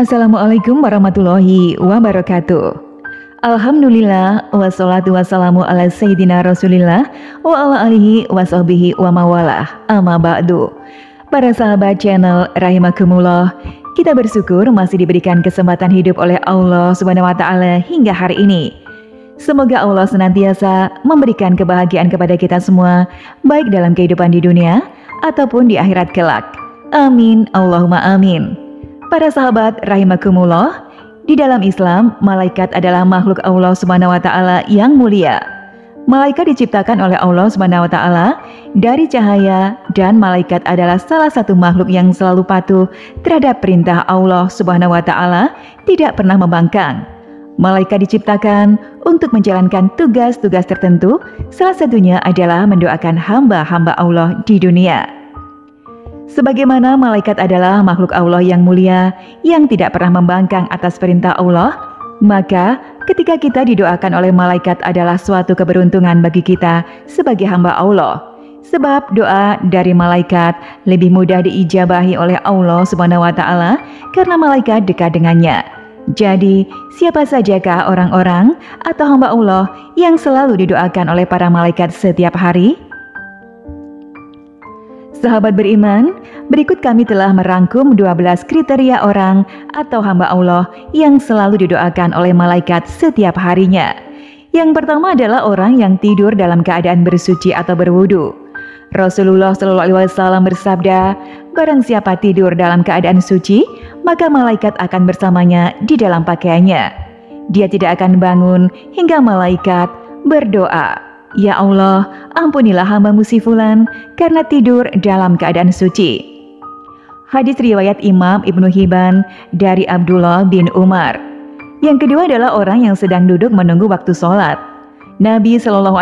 Assalamualaikum warahmatullahi wabarakatuh. Alhamdulillah wassalatu wassalamu ala sayyidina rasulillah wa ala alihi wa sahbihi wa mawalah amma ba'du. Para sahabat channel rahimakumullah, kita bersyukur masih diberikan kesempatan hidup oleh Allah Subhanahu wa taala hingga hari ini. Semoga Allah senantiasa memberikan kebahagiaan kepada kita semua, baik dalam kehidupan di dunia ataupun di akhirat kelak. Amin Allahumma amin. Para sahabat rahimakumullah, di dalam Islam, malaikat adalah makhluk Allah Subhanahu wa taala yang mulia. Malaikat diciptakan oleh Allah Subhanahu wa taala dari cahaya, dan malaikat adalah salah satu makhluk yang selalu patuh terhadap perintah Allah Subhanahu wa taala, tidak pernah membangkang. Malaikat diciptakan untuk menjalankan tugas-tugas tertentu, salah satunya adalah mendoakan hamba-hamba Allah di dunia. Sebagaimana malaikat adalah makhluk Allah yang mulia, yang tidak pernah membangkang atas perintah Allah, maka ketika kita didoakan oleh malaikat adalah suatu keberuntungan bagi kita sebagai hamba Allah. Sebab doa dari malaikat lebih mudah diijabahi oleh Allah Subhanahu wa taala karena malaikat dekat dengannya. Jadi, siapa sajakah orang-orang atau hamba Allah yang selalu didoakan oleh para malaikat setiap hari? Sahabat beriman, berikut kami telah merangkum 12 kriteria orang atau hamba Allah yang selalu didoakan oleh malaikat setiap harinya. Yang pertama adalah orang yang tidur dalam keadaan bersuci atau berwudu. Rasulullah SAW bersabda, barang siapa tidur dalam keadaan suci, maka malaikat akan bersamanya di dalam pakaiannya. Dia tidak akan bangun hingga malaikat berdoa, "Ya Allah, ampunilah hamba-Mu si fulan karena tidur dalam keadaan suci." Hadis riwayat Imam Ibnu Hibban dari Abdullah bin Umar. Yang kedua adalah orang yang sedang duduk menunggu waktu sholat. Nabi SAW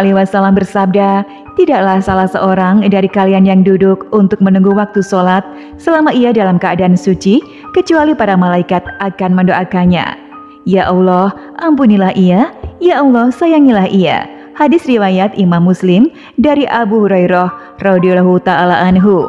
bersabda, tidaklah salah seorang dari kalian yang duduk untuk menunggu waktu sholat selama ia dalam keadaan suci, kecuali para malaikat akan mendoakannya. Ya Allah, ampunilah ia. Ya Allah, sayangilah ia. Hadis riwayat Imam Muslim dari Abu Hurairah radhiyallahu taala anhu.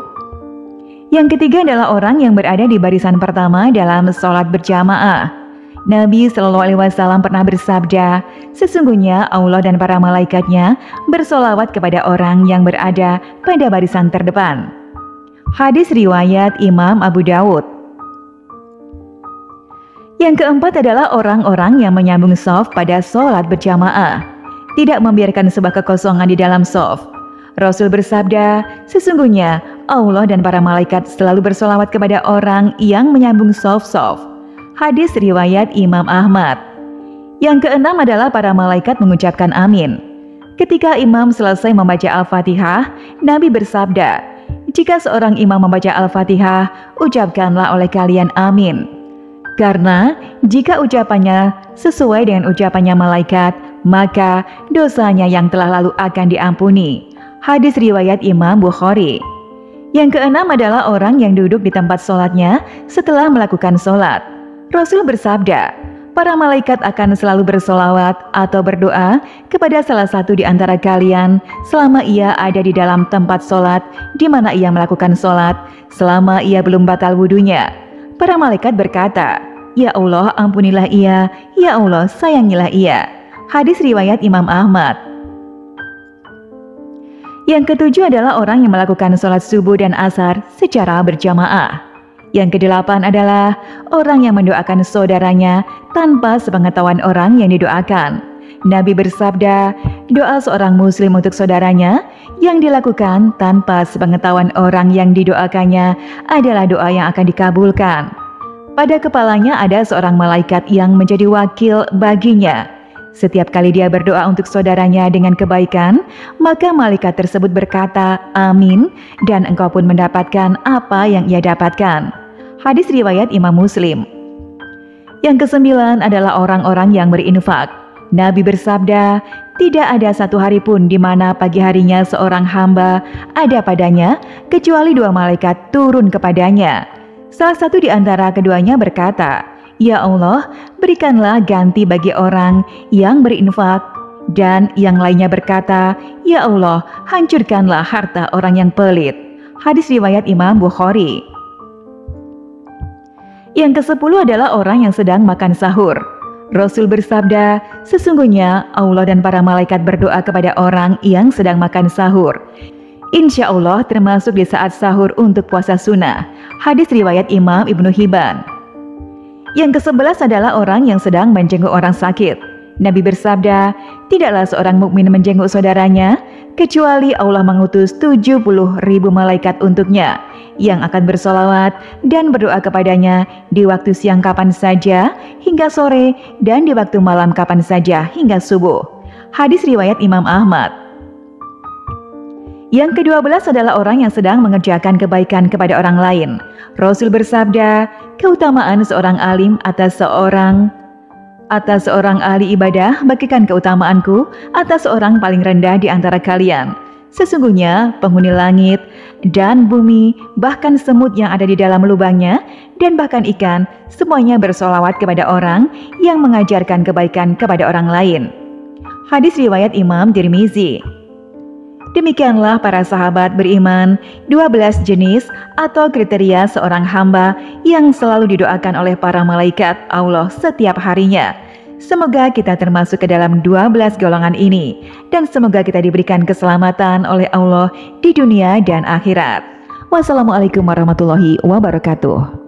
Yang ketiga adalah orang yang berada di barisan pertama dalam sholat berjamaah. Nabi SAW pernah bersabda, sesungguhnya Allah dan para malaikatnya bersolawat kepada orang yang berada pada barisan terdepan. Hadis riwayat Imam Abu Dawud. Yang keempat adalah orang-orang yang menyambung shaf pada sholat berjamaah, tidak membiarkan sebuah kekosongan di dalam shaf. Rasul bersabda, sesungguhnya Allah dan para malaikat selalu bersolawat kepada orang yang menyambung shaf-shaf. Hadis riwayat Imam Ahmad. Yang keenam adalah para malaikat mengucapkan amin. Ketika imam selesai membaca Al-Fatihah, Nabi bersabda, jika seorang imam membaca Al-Fatihah, ucapkanlah oleh kalian amin. Karena jika ucapannya sesuai dengan ucapannya malaikat, maka dosanya yang telah lalu akan diampuni. Hadis riwayat Imam Bukhari. Yang keenam adalah orang yang duduk di tempat sholatnya setelah melakukan sholat. Rasul bersabda, para malaikat akan selalu bersolawat atau berdoa kepada salah satu di antara kalian selama ia ada di dalam tempat sholat di mana ia melakukan sholat, selama ia belum batal wudunya. Para malaikat berkata, ya Allah, ampunilah ia. Ya Allah, sayangilah ia. Hadis riwayat Imam Ahmad. Yang ketujuh adalah orang yang melakukan sholat subuh dan asar secara berjamaah. Yang kedelapan adalah orang yang mendoakan saudaranya tanpa sepengetahuan orang yang didoakan. Nabi bersabda, doa seorang muslim untuk saudaranya yang dilakukan tanpa sepengetahuan orang yang didoakannya adalah doa yang akan dikabulkan. Pada kepalanya ada seorang malaikat yang menjadi wakil baginya. Setiap kali dia berdoa untuk saudaranya dengan kebaikan, maka malaikat tersebut berkata, amin, dan engkau pun mendapatkan apa yang ia dapatkan. Hadis riwayat Imam Muslim. Yang kesembilan adalah orang-orang yang berinfak. Nabi bersabda, tidak ada satu hari pun di mana pagi harinya seorang hamba ada padanya, kecuali dua malaikat turun kepadanya. Salah satu di antara keduanya berkata, ya Allah, berikanlah ganti bagi orang yang berinfak. Dan yang lainnya berkata, ya Allah, hancurkanlah harta orang yang pelit. Hadis riwayat Imam Bukhari. Yang ke-10 adalah orang yang sedang makan sahur. Rasul bersabda, sesungguhnya Allah dan para malaikat berdoa kepada orang yang sedang makan sahur. Insya Allah termasuk di saat sahur untuk puasa sunnah. Hadis riwayat Imam Ibnu Hibban. Yang ke-11 adalah orang yang sedang menjenguk orang sakit. Nabi bersabda, tidaklah seorang mukmin menjenguk saudaranya, kecuali Allah mengutus 70.000 malaikat untuknya, yang akan bersolawat dan berdoa kepadanya di waktu siang kapan saja, hingga sore, dan di waktu malam kapan saja, hingga subuh. Hadis riwayat Imam Ahmad. Yang ke-12 adalah orang yang sedang mengerjakan kebaikan kepada orang lain. Rasul bersabda, keutamaan seorang alim atas seorang ahli ibadah bagikan keutamaanku atas seorang paling rendah di antara kalian. Sesungguhnya penghuni langit dan bumi, bahkan semut yang ada di dalam lubangnya, dan bahkan ikan, semuanya bersolawat kepada orang yang mengajarkan kebaikan kepada orang lain. Hadis riwayat Imam Tirmizi. Demikianlah para sahabat beriman, 12 jenis atau kriteria seorang hamba yang selalu didoakan oleh para malaikat Allah setiap harinya. Semoga kita termasuk ke dalam 12 golongan ini, dan semoga kita diberikan keselamatan oleh Allah di dunia dan akhirat. Wassalamualaikum warahmatullahi wabarakatuh.